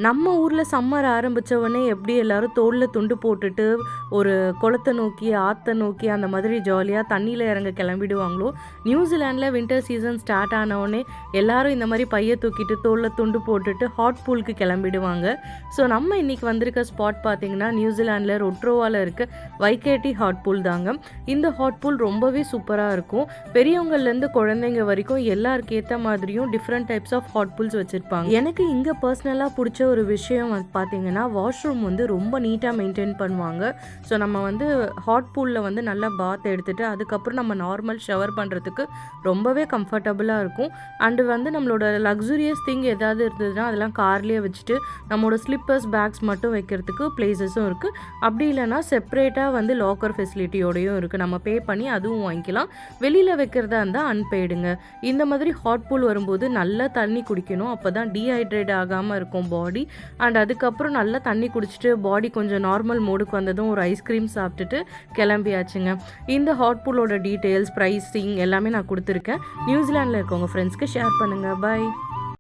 நம்ம ஊரில் சம்மர் ஆரம்பித்த உடனே எப்படி எல்லாரும் தோளில் துண்டு போட்டுட்டு ஒரு குளத்தை நோக்கி ஆற்றை நோக்கி அந்த மாதிரி ஜாலியாக தண்ணியில் இறங்க கிளம்பிடுவாங்களோ, நியூசிலாண்டில் வின்டர் சீசன் ஸ்டார்ட் ஆனவுடனே எல்லாரும் இந்த மாதிரி பையை தூக்கிட்டு தோளில் துண்டு போட்டுட்டு ஹாட் பூலுக்கு கிளம்பிடுவாங்க. ஸோ நம்ம இன்றைக்கி வந்திருக்க ஸ்பாட் பார்த்திங்கன்னா நியூசிலாண்டில் ரொட்ரோவாவில் இருக்க வைகேட்டி ஹாட் பூல் தாங்க. இந்த ஹாட் பூல் ரொம்பவே சூப்பராக இருக்கும். பெரியவங்கள்லேருந்து குழந்தைங்க வரைக்கும் எல்லாருக்கு ஏற்ற மாதிரியும் different types of hot pools வச்சுருப்பாங்க. எனக்கு இங்கே பர்சனலாக பிடிச்ச ஒரு விஷயம் வந்து பார்த்திங்கன்னா வாஷ்ரூம் வந்து ரொம்ப நீட்டாக மெயின்டைன் பண்ணுவாங்க. ஸோ நம்ம வந்து ஹாட் பூலில் வந்து நல்லா பாத் எடுத்துகிட்டு அதுக்கப்புறம் நம்ம நார்மல் ஷவர் பண்ணுறதுக்கு ரொம்பவே கம்ஃபர்டபுளாக இருக்கும். அண்டு வந்து நம்மளோட லக்ஸுரியஸ் திங் ஏதாவது இருந்ததுன்னா அதெல்லாம் கார்லேயே வச்சுட்டு நம்மளோட ஸ்லிப்பர்ஸ் பேக்ஸ் மட்டும் வைக்கிறதுக்கு பிளேசஸும் இருக்குது. அப்படி இல்லைனா செப்ரேட்டாக வந்து லாக்கர் ஃபெசிலிட்டியோடையும் இருக்குது. நம்ம பே பண்ணி அதுவும் வாங்கிக்கலாம். வெளியில் வைக்கிறதா இருந்தால் அன்பெய்டுங்க. இந்த மாதிரி ஹாட் பூல் வரும்போது நல்லா தண்ணி குடிக்கணும். அப்போ தான் டீஹைட்ரேட் ஆகாமல் இருக்கும் பாடி. அண்ட் அதுக்கப்புறம் நல்லா தண்ணி குடிச்சிட்டு பாடி கொஞ்சம் நார்மல் மோடுக்கு வந்ததும் ஒரு ஐஸ்கிரீம் சாப்பிட்டுட்டு கிளம்பியாச்சுங்க. இந்த ஹாட் பூலோட டீட்டெயில்ஸ், ப்ரைஸிங் எல்லாமே நான் கொடுத்துருக்கேன். நியூசிலாண்டில் இருக்கவங்க ஃப்ரெண்ட்ஸ்க்கு ஷேர் பண்ணுங்கள். பாய்.